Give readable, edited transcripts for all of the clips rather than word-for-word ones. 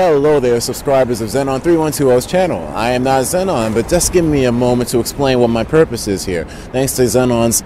Hello there, subscribers of Xenon3120's channel. I am not Xenon, but just give me a moment to explain what my purpose is here. Thanks to Xenon's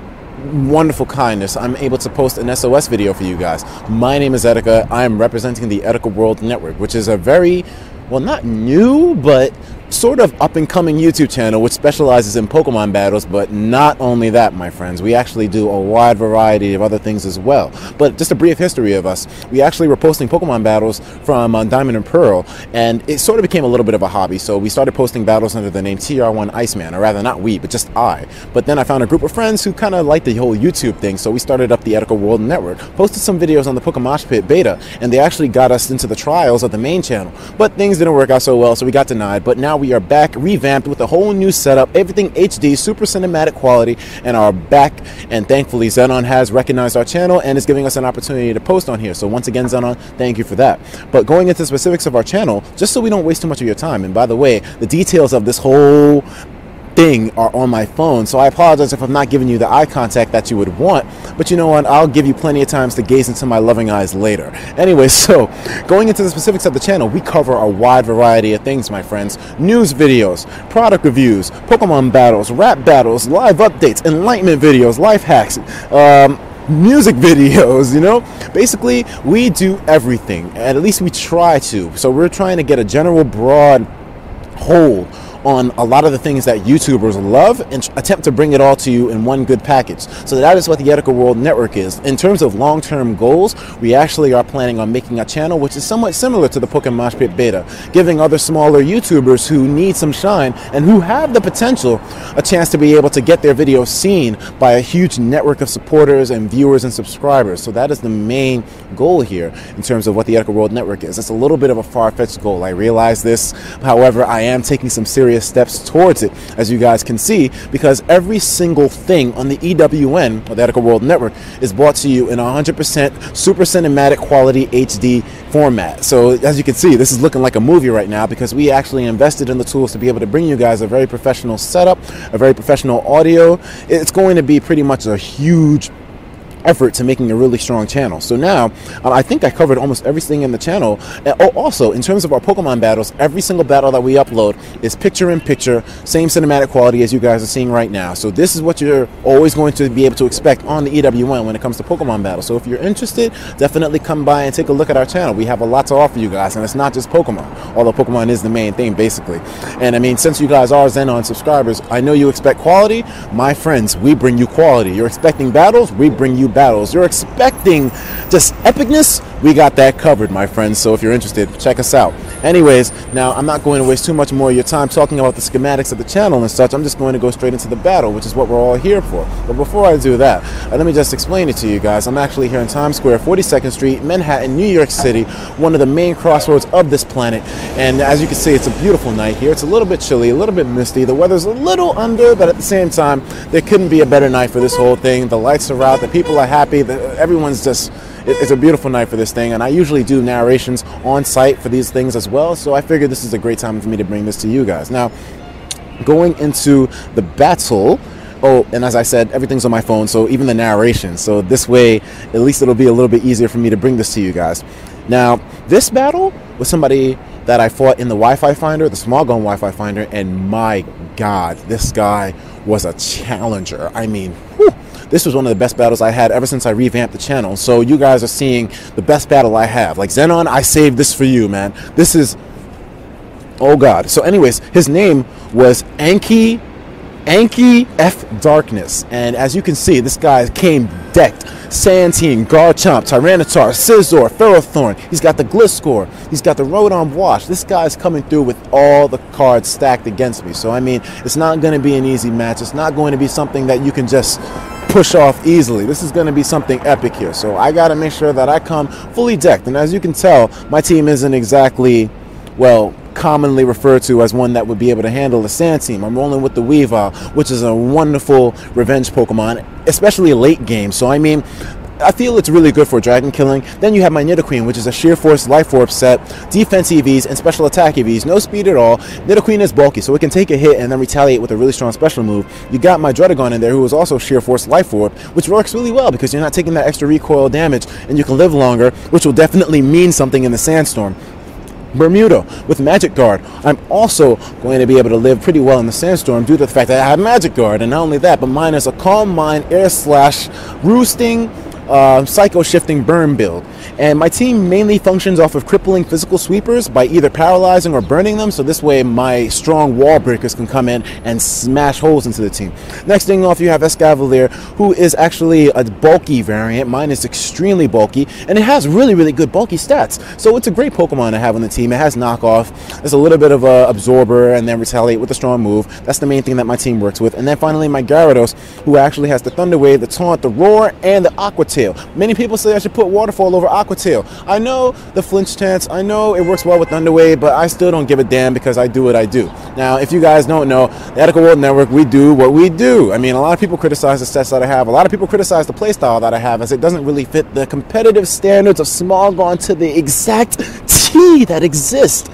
wonderful kindness, I'm able to post an SOS video for you guys. My name is Etika. I am representing the Etika World Network, which is a very, well, not new, but sort of up-and-coming YouTube channel which specializes in Pokemon battles. But not only that, my friends, we actually do a wide variety of other things as well. But just a brief history of us, we actually were posting Pokemon battles from Diamond and Pearl, and it sort of became a little bit of a hobby. So we started posting battles under the name TR1 Iceman, or rather not we, but just I. But then I found a group of friends who kind of liked the whole YouTube thing, so we started up the Etika World Network, posted some videos on the Pokemon Pit beta, and they actually got us into the trials of the main channel. But things didn't work out so well, so we got denied. But now we are back, revamped with a whole new setup, everything HD, super cinematic quality, and are back. And thankfully Xenon has recognized our channel and is giving us an opportunity to post on here. So once again, Xenon, thank you for that. But going into the specifics of our channel, just so we don't waste too much of your time, and by the way, the details of this whole thing are on my phone, so I apologize if I'm not giving you the eye contact that you would want, but you know what, I'll give you plenty of times to gaze into my loving eyes later. Anyway, so going into the specifics of the channel, we cover a wide variety of things, my friends. News videos, product reviews, Pokemon battles, rap battles, live updates, enlightenment videos, life hacks, music videos, you know. Basically, we do everything, and at least we try to. So we're trying to get a general broad hold on a lot of the things that YouTubers love and attempt to bring it all to you in one good package. So that is what the Etika World Network is. In terms of long-term goals, we actually are planning on making a channel which is somewhat similar to the Pokemon Pit beta, giving other smaller YouTubers who need some shine and who have the potential a chance to be able to get their videos seen by a huge network of supporters and viewers and subscribers. So that is the main goal here in terms of what the Etika World Network is. It's a little bit of a far-fetched goal, I realize this. However, I am taking some serious steps towards it, as you guys can see, because every single thing on the EWN, or the Etika World Network, is brought to you in 100% super cinematic quality HD format. So as you can see, this is looking like a movie right now because we actually invested in the tools to be able to bring you guys a very professional setup, a very professional audio. It's going to be pretty much a huge effort to making a really strong channel. So now I think I covered almost everything in the channel. Also, in terms of our Pokemon battles, every single battle that we upload is picture-in-picture, same cinematic quality as you guys are seeing right now. So this is what you're always going to be able to expect on the EWN when it comes to Pokemon battles. So if you're interested, definitely come by and take a look at our channel. We have a lot to offer you guys, and it's not just Pokemon, although Pokemon is the main thing basically. And I mean, since you guys are Xenon subscribers, I know you expect quality. My friends, we bring you quality. You're expecting battles, we bring you battles. You're expecting just epicness, we got that covered, my friends. So if you're interested, check us out. Anyways, now I'm not going to waste too much more of your time talking about the schematics of the channel and such. I'm just going to go straight into the battle, which is what we're all here for. But before I do that, let me just explain it to you guys. I'm actually here in Times Square, 42nd Street, Manhattan, New York City, one of the main crossroads of this planet. And as you can see, it's a beautiful night here. It's a little bit chilly, a little bit misty. The weather's a little under, but at the same time, there couldn't be a better night for this whole thing. The lights are out, the people are happy, everyone's just, it's a beautiful night for this thing. And I usually do narrations on site for these things as well, so I figured this is a great time for me to bring this to you guys. Now, going into the battle, oh, and as I said, everything's on my phone, so even the narration, so this way at least it'll be a little bit easier for me to bring this to you guys. Now, this battle was somebody that I fought in the Wi-Fi finder, the small gun Wi-Fi finder, and my god, this guy was a challenger. I mean, whew, this was one of the best battles I had ever since I revamped the channel. So you guys are seeing the best battle I have. Like, Xenon, I saved this for you, man. This is, oh god. So anyways, his name was Anki F Darkness, and as you can see, this guy came decked. Santine, Garchomp, Tyranitar, Scizor, Ferrothorn. He's got the Gliscor. He's got the Rotom Wash. This guy's coming through with all the cards stacked against me. So I mean, it's not going to be an easy match. It's not going to be something that you can just push off easily. This is going to be something epic here. So I got to make sure that I come fully decked. And as you can tell, my team isn't exactly, well, commonly referred to as one that would be able to handle the Sand Team. I'm rolling with the Weavile, which is a wonderful revenge Pokemon, especially late game. So I mean, I feel it's really good for dragon killing. Then you have my Nidoqueen, which is a Sheer Force Life Orb set, defense EVs and special attack EVs, no speed at all. Nidoqueen is bulky, so it can take a hit and then retaliate with a really strong special move. You got my Dredagon in there, who is also Sheer Force Life Orb, which works really well because you're not taking that extra recoil damage and you can live longer, which will definitely mean something in the Sandstorm. Bermuda with Magic Guard. I'm also going to be able to live pretty well in the Sandstorm due to the fact that I have Magic Guard, and not only that, but mine is a Calm Mind Air Slash Roosting Psycho Shifting Burn build. And my team mainly functions off of crippling physical sweepers by either paralyzing or burning them, so this way my strong wall breakers can come in and smash holes into the team. Next thing off, you have Escavalier, who is actually a bulky variant. Mine is extremely bulky, and it has really good bulky stats, so it's a great Pokemon to have on the team. It has knockoff, there's a little bit of a absorber, and then retaliate with a strong move. That's the main thing that my team works with. And then finally my Gyarados, who actually has the Thunder Wave, the Taunt, the Roar, and the Aqua Tail. Many people say I should put Waterfall over Aqua Tail. I know the flinch stance, I know it works well with Thunder Wave, but I still don't give a damn because I do what I do. Now, if you guys don't know, the EWNetwork, we do what we do. I mean, a lot of people criticize the sets that I have. A lot of people criticize the playstyle that I have, as it doesn't really fit the competitive standards of Smogon to the exact T that exist.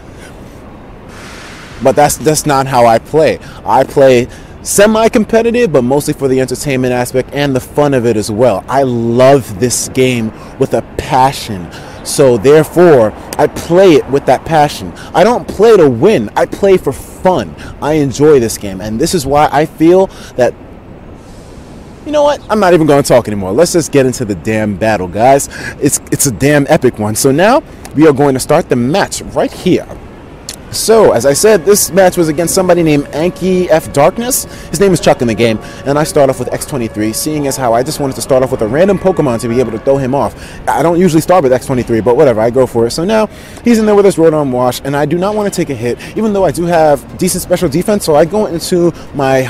But that's not how I play. I play semi-competitive, but mostly for the entertainment aspect and the fun of it as well. I love this game with a passion, so therefore I play it with that passion. I don't play to win, I play for fun. I enjoy this game, and this is why I feel that, you know what, I'm not even going to talk anymore. Let's just get into the damn battle, guys. It's a damn epic one. So now we are going to start the match right here. So, as I said, this match was against somebody named Anki F. Darkness. His name is Chuck in the game, and I start off with X23, seeing as how I just wanted to start off with a random Pokemon to be able to throw him off. I don't usually start with X23, but whatever, I go for it. So now, he's in there with his Rotom Wash, and I do not want to take a hit, even though I do have decent special defense, so I go into my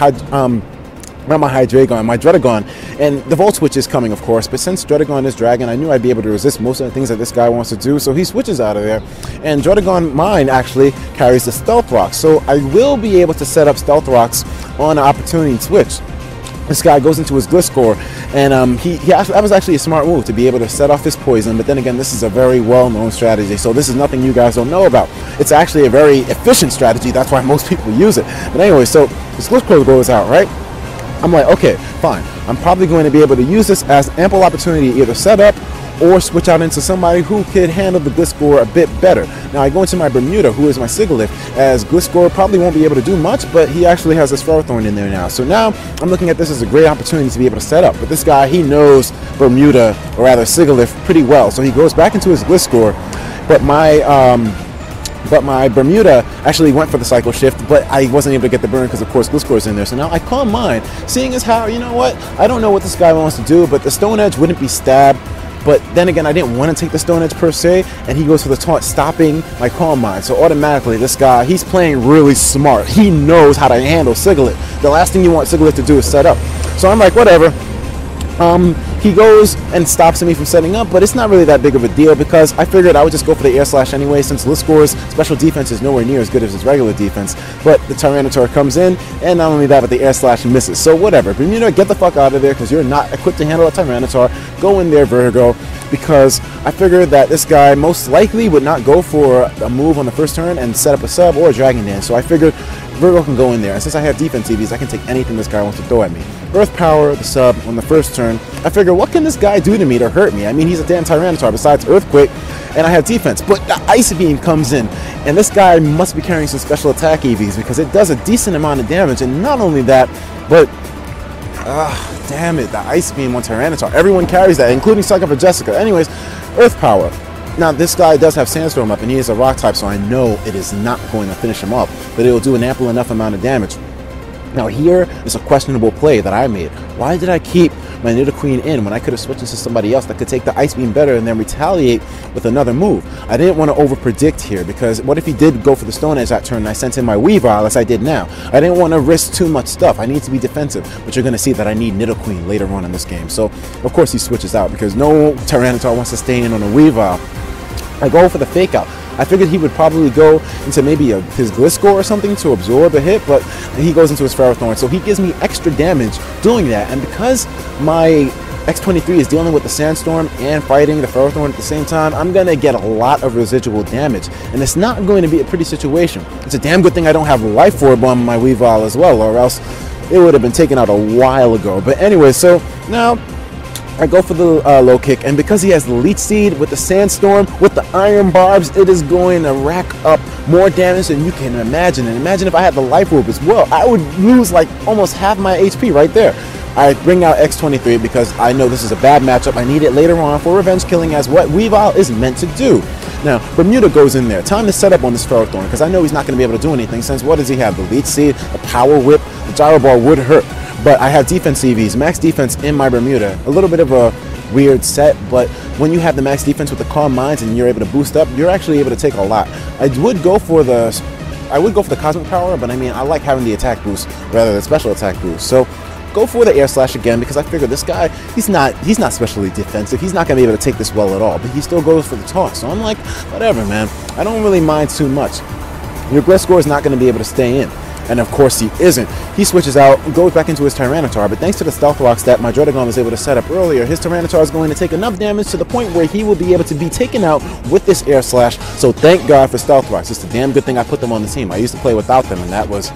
not my Hydreigon, my Dredagon, and the Volt Switch is coming, of course, but since Dredagon is Dragon, I knew I'd be able to resist most of the things that this guy wants to do, so he switches out of there, and Dredagon mine actually carries the Stealth Rock, so I will be able to set up Stealth Rocks on an opportunity switch. This guy goes into his Gliscor, and that was actually a smart move to be able to set off his poison, but then again, this is a very well-known strategy, so this is nothing you guys don't know about. It's actually a very efficient strategy, that's why most people use it. But anyway, so this Gliscor goes out, right? I'm like, okay, fine. I'm probably going to be able to use this as ample opportunity to either set up or switch out into somebody who could handle the Gliscor a bit better. Now I go into my Bermuda, who is my Sigilyph, as Gliscor probably won't be able to do much, but he actually has this Ferrothorn in there now. So now I'm looking at this as a great opportunity to be able to set up. But this guy, he knows Bermuda, or rather Sigilyph, pretty well. So he goes back into his Gliscor, but my Bermuda actually went for the Psycho Shift, but I wasn't able to get the burn because, of course, Gliscor is in there. So now I Calm Mind, seeing as how, you know what, I don't know what this guy wants to do, but the Stone Edge wouldn't be stabbed. But then again, I didn't want to take the Stone Edge per se, and he goes for the Taunt, stopping my Calm Mind. So automatically, this guy, he's playing really smart. He knows how to handle Sigilyph. The last thing you want Sigilyph to do is set up. So I'm like, whatever. He goes and stops me from setting up, but it's not really that big of a deal because I figured I would just go for the Air Slash anyway, since Gliscor's special defense is nowhere near as good as his regular defense. But the Tyranitar comes in, and not only that, but the Air Slash misses. So whatever, Bermuda, get the fuck out of there because you're not equipped to handle a Tyranitar. Go in there, Virgo, because I figured that this guy most likely would not go for a move on the first turn and set up a sub or a Dragon Dance. So I figured Virgo can go in there, and since I have defense EVs, I can take anything this guy wants to throw at me. Earth Power, the sub on the first turn. I figure, what can this guy do to me to hurt me? I mean, he's a damn Tyranitar besides Earthquake, and I have defense. But the Ice Beam comes in, and this guy must be carrying some special attack EVs because it does a decent amount of damage. And not only that, but damn it, the Ice Beam on Tyranitar. Everyone carries that, including Psycho for Jessica. Anyways, Earth Power. Now, this guy does have Sandstorm up, and he is a rock type, so I know it is not going to finish him up, but it will do an ample enough amount of damage. Now, here is a questionable play that I made. Why did I keep my Nidoqueen in when I could have switched into somebody else that could take the Ice Beam better and then retaliate with another move? I didn't want to over-predict here, because what if he did go for the Stone Edge that turn and I sent in my Weavile as I did now? I didn't want to risk too much stuff. I need to be defensive, but you're going to see that I need Nidoqueen later on in this game. So, of course, he switches out because no Tyranitar wants to stay in on a Weavile. I go for the Fake Out. I figured he would probably go into maybe his Gliscor or something to absorb a hit, but he goes into his Ferrothorn, so he gives me extra damage doing that. And because my X23 is dealing with the Sandstorm and fighting the Ferrothorn at the same time, I'm going to get a lot of residual damage, and it's not going to be a pretty situation. It's a damn good thing I don't have Life Orb on my Weavile as well, or else it would have been taken out a while ago. But anyway, so now I go for the low kick, and because he has the leech seed with the sandstorm, with the iron barbs, it is going to rack up more damage than you can imagine. And imagine if I had the life orb as well, I would lose like almost half my HP right there. I bring out X23 because I know this is a bad matchup. I need it later on for revenge killing, as what Weavile is meant to do. Now, Bermuda goes in there. Time to set up on this Ferrothorn, because I know he's not going to be able to do anything, since what does he have? The leech seed, the power whip, the gyro ball would hurt. But I have defense EVs, max defense in my Bermuda. A little bit of a weird set, but when you have the max defense with the Calm Minds and you're able to boost up, you're actually able to take a lot. I would go for the cosmic power, but I mean, I like having the attack boost rather than special attack boost. So go for the air slash again, because I figure this guy, he's not specially defensive. He's not going to be able to take this well at all, but he still goes for the taunt. So I'm like, whatever, man. I don't really mind too much. Your Gliscor is not going to be able to stay in. And of course he isn't. He switches out, goes back into his Tyranitar, but thanks to the Stealth Rocks that my Dredagon was able to set up earlier, his Tyranitar is going to take enough damage to the point where he will be able to be taken out with this Air Slash. So thank God for Stealth Rocks. It's a damn good thing I put them on the team. I used to play without them, and that was...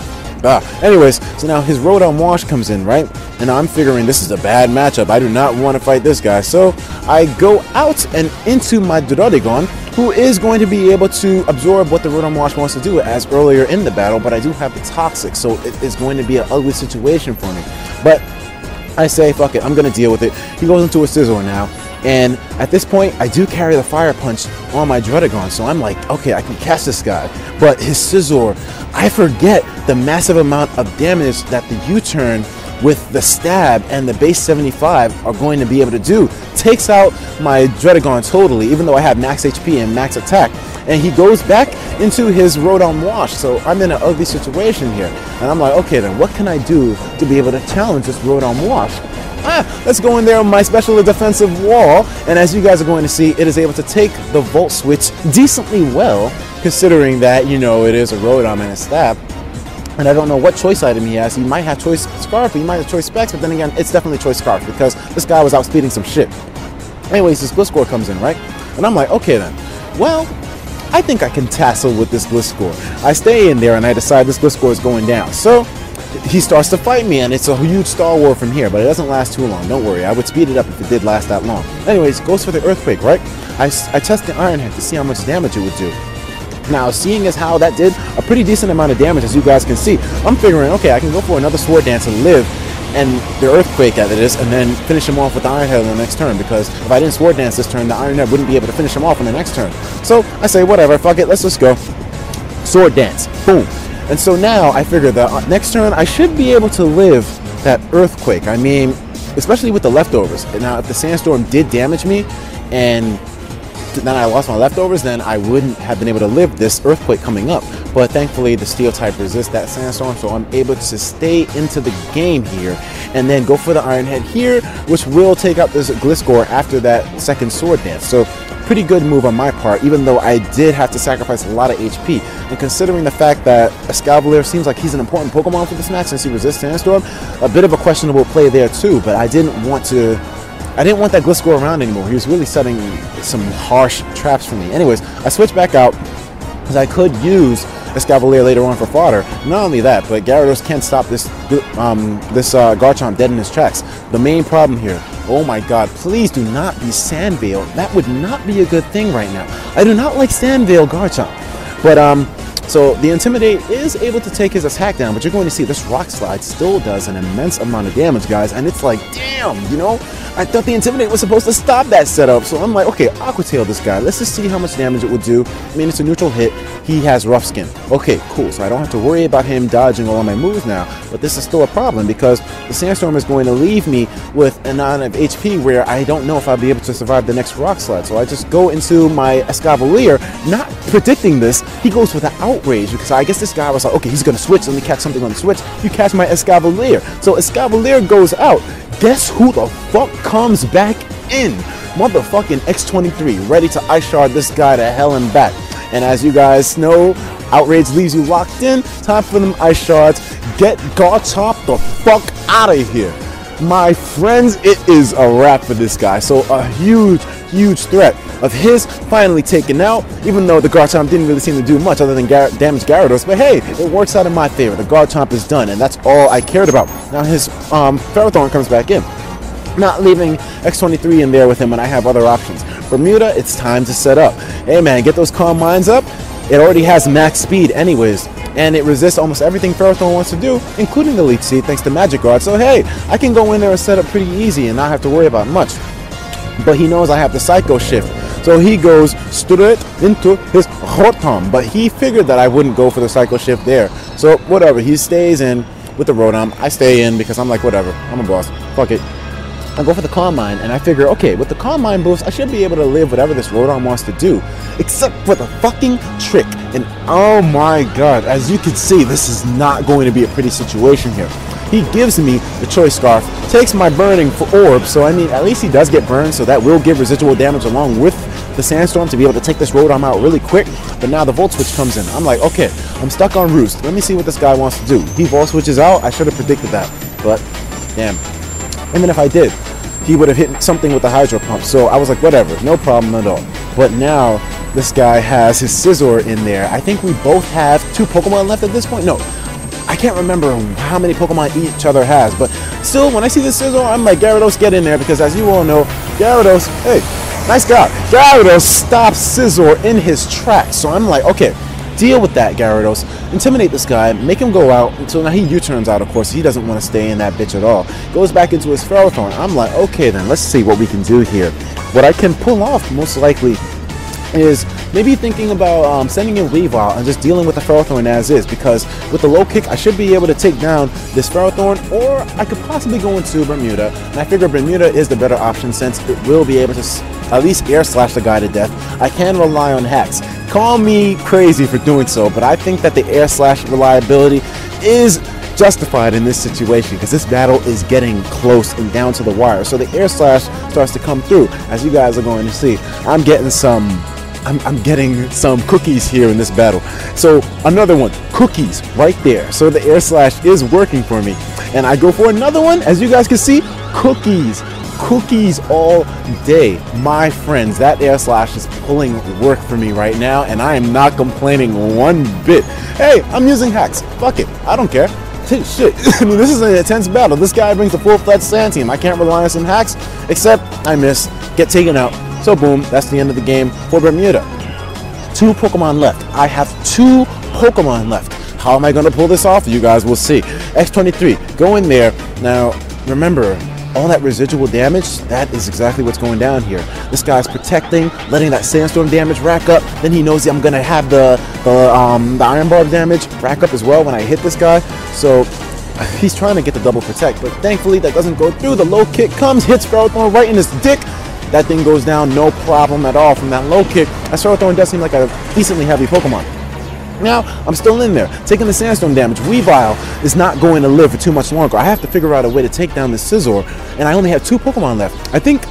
Anyways, so now his Rotom Wash comes in, right? And I'm figuring this is a bad matchup. I do not want to fight this guy. So I go out and into my Dredagon, who is going to be able to absorb what the Rotom Wash wants to do as earlier in the battle, but I do have the Toxic, so it is going to be an ugly situation for me. But I say, fuck it, I'm going to deal with it. He goes into a Scizor now, and at this point, I do carry the Fire Punch on my Dredagon, so I'm like, okay, I can catch this guy. But his Scizor, I forget the massive amount of damage that the U-turn with the stab and the base 75 are going to be able to do. Takes out my Dredagon totally, even though I have max HP and max attack. And he goes back into his Rotom Wash, so I'm in an ugly situation here. And I'm like, okay then, what can I do to be able to challenge this Rotom Wash? Let's go in there on my special defensive wall, and as you guys are going to see, it is able to take the Volt Switch decently well, considering that, you know, it is a Rotom and a stab. And I don't know what choice item he has. He might have Choice Scarf, he might have Choice Specs, but then again, it's definitely Choice Scarf, because this guy was outspeeding some shit. Anyways, this Gliscor comes in, right? And I'm like, okay then, well, I think I can tassel with this Gliscor. I stay in there and I decide this Gliscor is going down. So he starts to fight me, and it's a huge Star War from here, but it doesn't last too long. Don't worry, I would speed it up if it did last that long. Anyways, goes for the Earthquake, right? I test the Iron Head to see how much damage it would do. Now, seeing as how that did a pretty decent amount of damage, as you guys can see, I'm figuring, okay, I can go for another Sword Dance and live, and the Earthquake as it is, and then finish him off with the Iron Head on the next turn, because if I didn't Sword Dance this turn, the Iron Head wouldn't be able to finish him off on the next turn. So I say, whatever, fuck it, let's just go. Sword Dance, boom. And so now I figure that next turn I should be able to live that Earthquake. I mean, especially with the leftovers. Now, if the Sandstorm did damage me, and then I lost my leftovers, then I wouldn't have been able to live this Earthquake coming up. But thankfully, the Steel type resists that Sandstorm, so I'm able to stay into the game here, and then go for the Iron Head here, which will take out this Gliscor after that second Sword Dance. So pretty good move on my part, even though I did have to sacrifice a lot of HP. And considering the fact that Escavalier seems like he's an important Pokemon for this match since he resists Sandstorm, a bit of a questionable play there too, but I didn't want that Gliscor around anymore. He was really setting some harsh traps for me. Anyways, I switched back out because I could use Escavalier later on for fodder. Not only that, but Gyarados can't stop this Garchomp dead in his tracks. The main problem here, oh my god, please do not be Sandvale. That would not be a good thing right now. I do not like Sandvale Garchomp. But so the Intimidate is able to take his attack down, but you're going to see this Rock Slide still does an immense amount of damage, guys, and it's like, damn, you know, I thought the Intimidate was supposed to stop that setup, so I'm like, okay, Aqua Tail this guy, let's just see how much damage it would do. I mean, it's a neutral hit, he has Rough Skin. Okay, cool, so I don't have to worry about him dodging all of my moves now, but this is still a problem because the Sandstorm is going to leave me with an amount of HP where I don't know if I'll be able to survive the next Rock Slide, so I just go into my Escavalier, not predicting this. He goes with an Outrage because I guess this guy was like, okay, he's gonna switch, let me catch something on the switch. You catch my Escavalier. So Escavalier goes out. Guess who the fuck comes back in? Motherfucking X23, ready to Ice Shard this guy to hell and back. And as you guys know, Outrage leaves you locked in. Time for them Ice Shards. Get Garchomp the fuck out of here. My friends, it is a wrap for this guy. So a huge threat of his finally taken out, even though the Garchomp didn't really seem to do much other than damage Gyarados. But hey, it works out in my favor. The Garchomp is done, and that's all I cared about. Now his Ferrothorn comes back in. Not leaving X23 in there with him when I have other options. Bermuda, it's time to set up. Hey man, get those calm mines up. It already has max speed anyways, and it resists almost everything Ferrothorn wants to do, including the leech seed thanks to Magic Guard. So hey, I can go in there and set up pretty easy and not have to worry about much. But he knows I have the Psycho Shift. So he goes straight into his Rotom, but he figured that I wouldn't go for the Psycho Shift there. So whatever, he stays in with the Rotom. I stay in because I'm like, whatever, I'm a boss, fuck it. I go for the Calm Mind, and I figure, okay, with the Calm Mind boost, I should be able to live whatever this Rotom wants to do, except for the fucking trick. And oh my god, as you can see, this is not going to be a pretty situation here. He gives me the Choice Scarf, takes my burning for orb, so I mean, at least he does get burned, so that will give residual damage along with the Sandstorm to be able to take this Rotom out really quick. But now the Volt Switch comes in. I'm like, okay, I'm stuck on Roost. Let me see what this guy wants to do. He Volt Switches out. I should have predicted that, but damn. Even if I did, he would have hit something with the Hydro Pump. So I was like, whatever, no problem at all. But now this guy has his Scizor in there. I think we both have 2 Pokemon left at this point. No, I can't remember how many Pokemon each other has. But still, when I see this Scizor, I'm like, Gyarados, get in there. Because as you all know, Gyarados, hey, nice guy. Gyarados stops Scizor in his tracks. So I'm like, okay, deal with that, Gyarados. Intimidate this guy, make him go out. So now he U-turns out, of course. He doesn't want to stay in that bitch at all. Goes back into his Ferrothorn. I'm like, okay then, let's see what we can do here. What I can pull off, most likely, is maybe thinking about sending in Weavile and just dealing with the Ferrothorn as is, because with the low kick I should be able to take down this Ferrothorn, or I could possibly go into Bermuda, and I figure Bermuda is the better option since it will be able to at least air slash the guy to death. I can rely on hacks. Call me crazy for doing so, but I think that the air slash reliability is justified in this situation because this battle is getting close and down to the wire. So the air slash starts to come through, as you guys are going to see. I'm getting some cookies here in this battle. So another one, cookies right there. So the air slash is working for me. And I go for another one, as you guys can see, cookies. Cookies all day, my friends. That air slash is pulling work for me right now, and I am not complaining one bit. Hey, I'm using hacks. Fuck it. I don't care. Shit. I mean, this is an intense battle. This guy brings a full-fledged sand team. I can't rely on some hacks, except I miss, get taken out. So boom, that's the end of the game for Bermuda. 2 Pokemon left. I have 2 Pokemon left. How am I going to pull this off? You guys will see. X23, go in there. Now, remember, all that residual damage, that is exactly what's going down here. This guy's protecting, letting that Sandstorm damage rack up. Then he knows I'm going to have the Iron Barb damage rack up as well when I hit this guy. So he's trying to get the double protect, but thankfully that doesn't go through. The low kick comes, hits Ferrothorn right in his dick. That thing goes down, no problem at all from that low kick. That Ferrothorn does seem like a decently heavy Pokemon. Now, I'm still in there, taking the Sandstorm damage. Weavile is not going to live for too much longer. I have to figure out a way to take down this Scizor, and I only have 2 Pokemon left. I think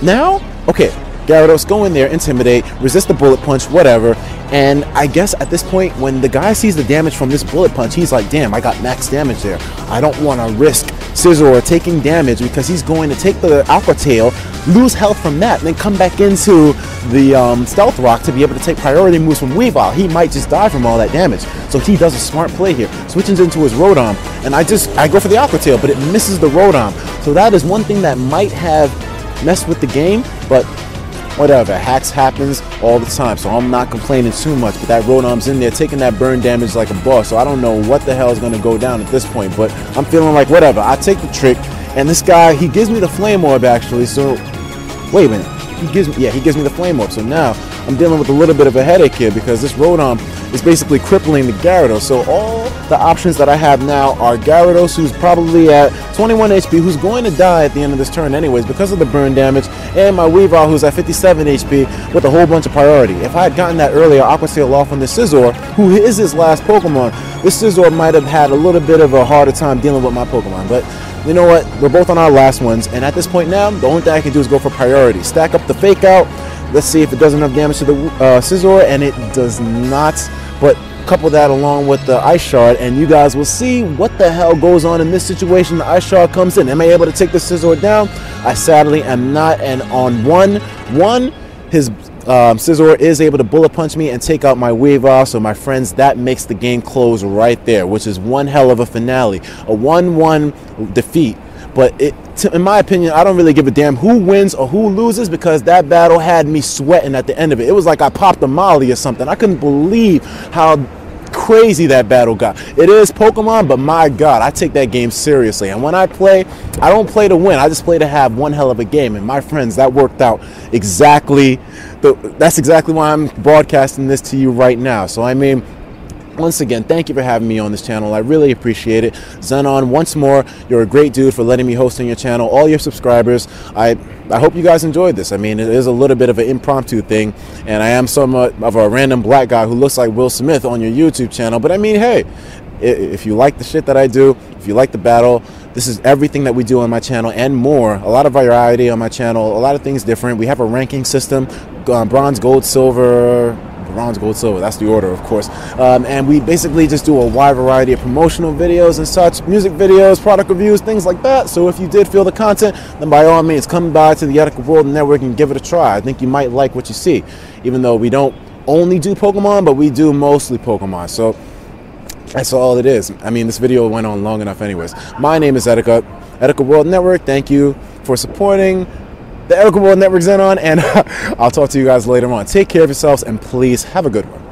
now, okay, Gyarados, go in there, intimidate, resist the bullet punch, whatever. And I guess at this point, when the guy sees the damage from this bullet punch, he's like, damn, I got max damage there. I don't want to risk Scizor taking damage because he's going to take the Aqua Tail, lose health from that, and then come back into the Stealth Rock to be able to take priority moves from Weavile. He might just die from all that damage. So he does a smart play here, switches into his Rotom, and I go for the Aqua Tail, but it misses the Rotom. So that is one thing that might have messed with the game, but whatever, hacks happens all the time, so I'm not complaining too much. But that Rotom's in there taking that burn damage like a boss, so I don't know what the hell is going to go down at this point, but I'm feeling like whatever, I take the trick. And this guy, he gives me the Flame Orb actually, so wait a minute, he gives me the Flame Orb. So now I'm dealing with a little bit of a headache here because this Rotom is basically crippling the Gyarados. So all the options that I have now are Gyarados, who's probably at 21 HP, who's going to die at the end of this turn anyways because of the burn damage, and my Weavile, who's at 57 HP with a whole bunch of priority. If I had gotten that earlier, Aqua Tail off on the Scizor, who is his last Pokemon, this Scizor might have had a little bit of a harder time dealing with my Pokemon. But you know what? We're both on our last ones, and at this point now, the only thing I can do is go for priority. Stack up the Fake Out. Let's see if it does enough damage to the Scizor, and it does not. But couple that along with the Ice Shard, and you guys will see what the hell goes on in this situation. The Ice Shard comes in. Am I able to take the Scizor down? I sadly am not, and on one, his Scizor is able to bullet punch me and take out my Weavile. So my friends, that makes the game close right there, which is one hell of a finale. A 1-1 defeat, but in my opinion, I don't really give a damn who wins or who loses, because that battle had me sweating at the end of it. It was like I popped a molly or something. I couldn't believe how crazy that battle got. It is Pokemon, but my God, I take that game seriously. And when I play, I don't play to win. I just play to have one hell of a game. And my friends, that worked out exactly. That's exactly why I'm broadcasting this to you right now. So I mean, once again, thank you for having me on this channel. I really appreciate it. Xenon, once more, you're a great dude for letting me host on your channel. All your subscribers, I hope you guys enjoyed this. I mean, it is a little bit of an impromptu thing, and I am somewhat of a random black guy who looks like Will Smith on your YouTube channel. But I mean, hey, if you like the shit that I do, if you like the battle, this is everything that we do on my channel and more. A lot of variety on my channel, a lot of things different. We have a ranking system, bronze, gold, silver, that's the order, of course. And we basically just do a wide variety of promotional videos and such, music videos, product reviews, things like that. So if you did feel the content, then by all means, come by to the Etika World Network and give it a try. I think you might like what you see, even though we don't only do Pokemon, but we do mostly Pokemon. So that's all it is. I mean, this video went on long enough anyways. My name is Etika World Network. Thank you for supporting the Etika World Network, Xenon, and I'll talk to you guys later on. Take care of yourselves, and please have a good one.